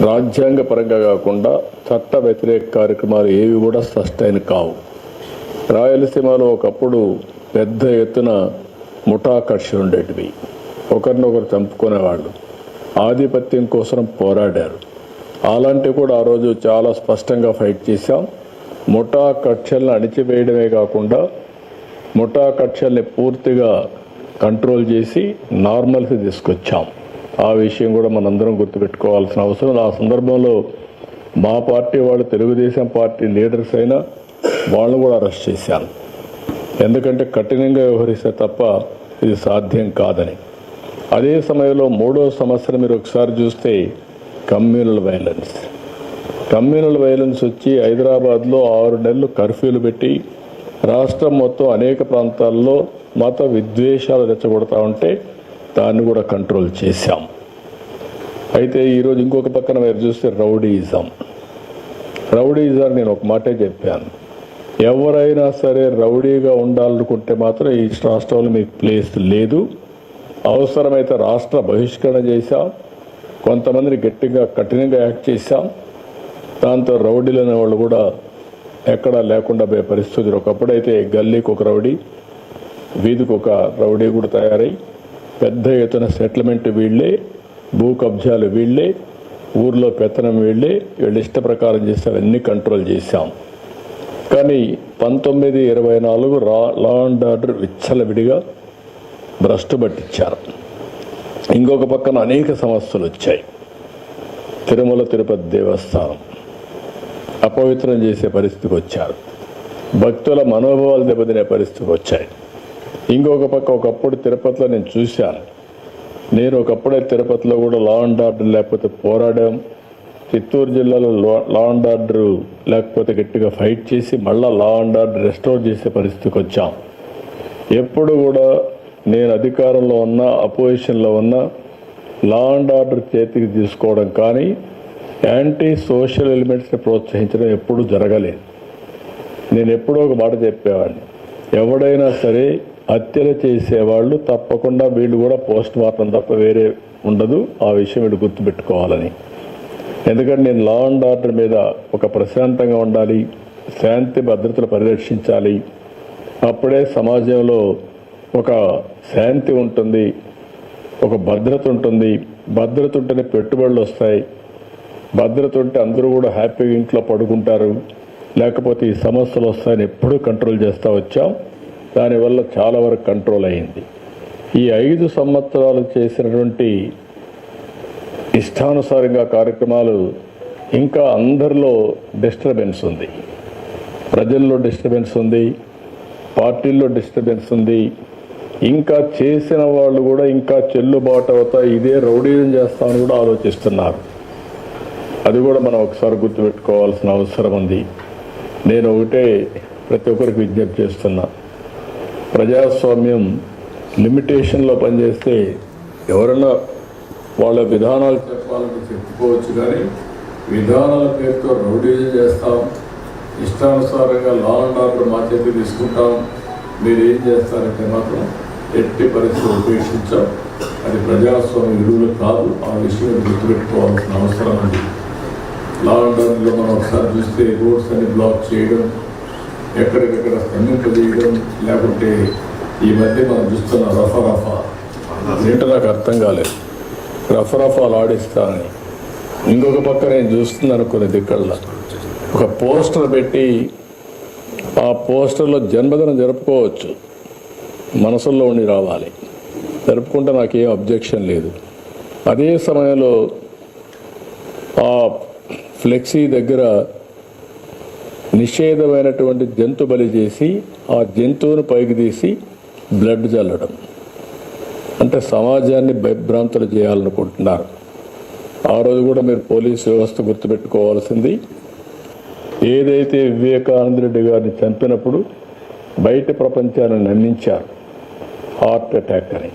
రాజ్యాంగ పరంగా కాకుండా చట్ట వ్యతిరేక కార్యక్రమాలు ఏవి కూడా సస్టైన్ కావు. రాయలసీమలో ఒకప్పుడు పెద్ద ఎత్తున ముఠా కక్షలు ఉండేటివి. ఒకరినొకరు చంపుకునేవాళ్ళు, ఆధిపత్యం కోసం పోరాడారు. అలాంటివి కూడా ఆ రోజు చాలా స్పష్టంగా ఫైట్ చేశాం. ముఠా కక్షలను అణిచివేయడమే కాకుండా ముఠా కక్షల్ని పూర్తిగా కంట్రోల్ చేసి నార్మల్కి తీసుకొచ్చాం. ఆ విషయం కూడా మనందరం గుర్తుపెట్టుకోవాల్సిన అవసరం. ఆ సందర్భంలో మా పార్టీ వాళ్ళు, తెలుగుదేశం పార్టీ లీడర్స్ అయినా వాళ్ళు కూడా అరెస్ట్ చేశాను. ఎందుకంటే కఠినంగా వ్యవహరిస్తే తప్ప ఇది సాధ్యం కాదని. అదే సమయంలో మూడో సమస్యను మీరు ఒకసారి చూస్తే కమ్యూనల్ వైలెన్స్ వచ్చి హైదరాబాద్లో 6 నెలలు కర్ఫ్యూలు పెట్టి రాష్ట్రం మొత్తం అనేక ప్రాంతాల్లో మత విద్వేషాలు రెచ్చగొడతా ఉంటే దాన్ని కూడా కంట్రోల్ చేశాం. అయితే ఈరోజు ఇంకొక పక్కన మీరు చూస్తే రౌడీయిజం నేను ఒక మాటే చెప్పాను. ఎవరైనా సరే రౌడీగా ఉండాలనుకుంటే మాత్రం ఈ రాష్ట్రంలో మీకు ప్లేస్ లేదు. అవసరమైతే రాష్ట్ర బహిష్కరణ చేశాం, కొంతమందిని గట్టిగా కఠినంగా యాక్ట్ చేశాం. దాంతో రౌడీలు అనేవాళ్ళు కూడా ఎక్కడా లేకుండా పోయే పరిస్థితులు. ఒకప్పుడైతే గల్లీకి ఒక రౌడీ, వీధికి ఒక రౌడీ కూడా తయారై పెద్ద ఎత్తున సెటిల్మెంట్ వీళ్ళే, భూ కబ్జాలు వీళ్ళే, ఊర్లో పెత్తనం వీళ్ళే, వీళ్ళ ఇష్ట ప్రకారం చేస్తే అవన్నీ కంట్రోల్ చేశాం. కానీ 1924 లా అండ్ ఆర్డర్ విచ్చలవిడిగా భ్రష్టు పట్టించారు. ఇంకొక పక్కన అనేక సమస్యలు వచ్చాయి. తిరుమల తిరుపతి దేవస్థానం అపవిత్రం చేసే పరిస్థితికి వచ్చారు. భక్తుల మనోభావాలు దెబ్బతినే పరిస్థితికి వచ్చాయి. ఇంకొక పక్క ఒకప్పుడు తిరుపతిలో నేను చూశాను. నేను ఒకప్పుడే తిరుపతిలో కూడా లా అండ్ ఆర్డర్ లేకపోతే పోరాడాం. చిత్తూరు జిల్లాలో లా అండ్ ఆర్డర్ లేకపోతే గట్టిగా ఫైట్ చేసి మళ్ళా లా అండ్ ఆర్డర్ రెస్టోర్ చేసే పరిస్థితికి వచ్చాం. ఎప్పుడు కూడా నేను అధికారంలో ఉన్నా, అపోజిషన్లో ఉన్నా లా అండ్ ఆర్డర్ చేతికి తీసుకోవడం కానీ యాంటీ సోషల్ ఎలిమెంట్స్ని ప్రోత్సహించడం ఎప్పుడూ జరగలేదు. నేను ఎప్పుడో ఒక మాట చెప్పేవాడిని, ఎవడైనా సరే హత్యలు చేసేవాళ్ళు తప్పకుండా వీళ్ళు కూడా పోస్ట్ మార్టం తప్ప వేరే ఉండదు. ఆ విషయం వీళ్ళు గుర్తుపెట్టుకోవాలని. ఎందుకంటే నేను లా అండ్ ఆర్డర్ మీద ఒక ప్రశాంతంగా ఉండాలి, శాంతి భద్రతలు పరిరక్షించాలి. అప్పుడే సమాజంలో ఒక శాంతి ఉంటుంది, ఒక భద్రత ఉంటుంది. భద్రత ఉంటేనే పెట్టుబడులు వస్తాయి. భద్రత ఉంటే అందరూ కూడా హ్యాపీగా ఇంట్లో పడుకుంటారు. లేకపోతే ఈ సమస్యలు వస్తాయని ఎప్పుడూ కంట్రోల్ చేస్తూ వచ్చాం. దానివల్ల చాలా వరకు కంట్రోల్ అయింది. ఈ 5 సంవత్సరాలు చేసినటువంటి ఇష్టానుసారంగా కార్యక్రమాలు ఇంకా అందరిలో డిస్టర్బెన్స్ ఉంది. ప్రజల్లో డిస్టర్బెన్స్ ఉంది, పార్టీల్లో డిస్టర్బెన్స్ ఉంది. ఇంకా చేసిన వాళ్ళు కూడా ఇంకా చెల్లుబాటు అవుతా ఇదే రౌడీజం చేస్తామని కూడా ఆలోచిస్తున్నారు. అది కూడా మనం ఒకసారి గుర్తుపెట్టుకోవాల్సిన అవసరం ఉంది. నేను ఒకటే ప్రతి ఒక్కరికి విజ్ఞప్తి చేస్తున్నా, ప్రజాస్వామ్యం లిమిటేషన్లో పనిచేస్తే ఎవరన్నా వాళ్ళ విధానాలు చెప్పాలని చెప్పుకోవచ్చు, కానీ విధానాల పేరుతో రౌడీజం చేస్తాం, ఇష్టానుసారంగా లా అండ్ ఆర్డర్ మా చేతి తీసుకుంటాం, మీరు ఏం చేస్తారంటే మాత్రం ఎట్టి పరిస్థితులు ఉపేక్షించాం. అది ప్రజాస్వామ్య విలువలు కాదు. ఆ విషయం గుర్తుపెట్టుకోవాల్సిన అవసరం ఉంది. లా అండ్ ఆర్డర్లో మనం ఒకసారి చూస్తే రోడ్స్ అని బ్లాక్ చేయడం, ఎక్కడికక్కడ స్తంభింపజేయడం, లేకుంటే ఈ మధ్య మనం చూస్తున్న రఫా ఏంటో నాకు అర్థం కాలేదు. రఫాలు ఆడిస్తానని ఇంకొక పక్క నేను చూస్తున్నాను కొన్ని దిక్కల్లో ఒక పోస్టర్ పెట్టి ఆ పోస్టర్లో జన్మదినం జరుపుకోవచ్చు, మనసుల్లో ఉండి రావాలి, జరుపుకుంటే నాకేం అబ్జెక్షన్ లేదు. అదే సమయంలో ఆ ఫ్లెక్సీ దగ్గర నిషేధమైనటువంటి జంతు బలి చేసి ఆ జంతువును పైకి తీసి బ్లడ్ చల్లడం అంటే సమాజాన్ని భయభ్రాంతులు చేయాలనుకుంటున్నారు. ఆ రోజు కూడా మీరు పోలీసు వ్యవస్థ గుర్తుపెట్టుకోవాల్సింది, ఏదైతే వివేకానంద రెడ్డి గారిని చంపినప్పుడు బయట ప్రపంచాన్ని నమ్మించారు హార్ట్ అటాక్ అని.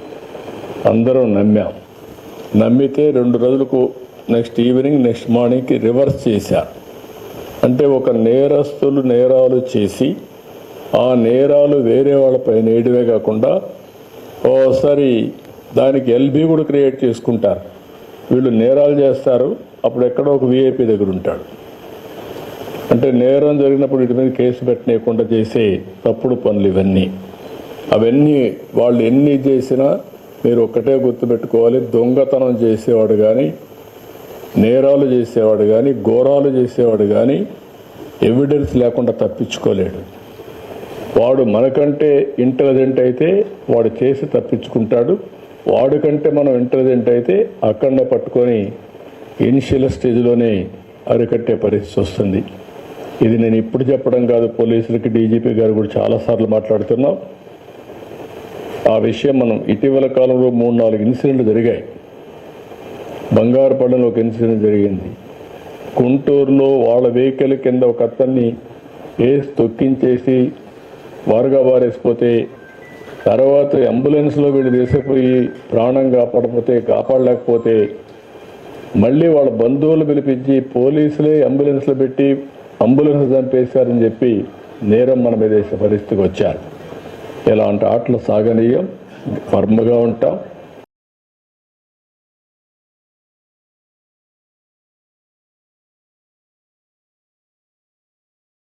అందరం నమ్మాం. నమ్మితే 2 రోజులకు నెక్స్ట్ ఈవినింగ్ నెక్స్ట్ మార్నింగ్కి రివర్స్ చేశారు. అంటే ఒక నేరస్తులు నేరాలు చేసి ఆ నేరాలు వేరే వాళ్ళపై నేయడమే కాకుండా ఓసారి దానికి ఎల్బీ కూడా క్రియేట్ చేసుకుంటారు. వీళ్ళు నేరాలు చేస్తారు, అప్పుడు ఎక్కడో ఒక విఐపి దగ్గర ఉంటాడు. అంటే నేరం జరిగినప్పుడు వీటి మీద కేసు పెట్టనీయకుండా చేసే తప్పుడు పనులు ఇవన్నీ. అవన్నీ వాళ్ళు ఎన్ని చేసినా మీరు ఒక్కటే గుర్తుపెట్టుకోవాలి, దొంగతనం చేసేవాడు కానీ, నేరాలు చేసేవాడు కానీ, ఘోరాలు చేసేవాడు కానీ ఎవిడెన్స్ లేకుండా తప్పించుకోలేడు. వాడు మనకంటే ఇంటెలిజెంట్ అయితే వాడు చేసి తప్పించుకుంటాడు. వాడికంటే మనం ఇంటెలిజెంట్ అయితే అక్కడనే పట్టుకొని ఇనిషియల్ స్టేజ్లోనే అరికట్టే పరిస్థితి వస్తుంది. ఇది నేను ఇప్పుడు చెప్పడం కాదు, పోలీసులకి డీజీపీ గారు కూడా చాలాసార్లు మాట్లాడుతున్నాం. ఆ విషయం మనం ఇటీవల కాలంలో 3-4 ఇన్సిడెంట్లు జరిగాయి. బంగారుపల్లిలో ఒక ఇన్సిడెంట్ జరిగింది. గుంటూరులో వాళ్ళ వెహికల్ కింద ఒక అతన్ని వేసి తొక్కించేసి వారుగా వారేసిపోతే, తర్వాత అంబులెన్స్లో వీళ్ళు తీసుకుపోయి ప్రాణం కాపాడలేకపోతే మళ్ళీ వాళ్ళ బంధువులు పిలిపించి పోలీసులే అంబులెన్స్లో పెట్టి అంబులెన్స్ చంపేశారని చెప్పి నేరం మన మీద వేసే పరిస్థితికి వచ్చారు. ఇలాంటి ఆటలు సాగనీయం, ఫర్మ్గా ఉంటాం.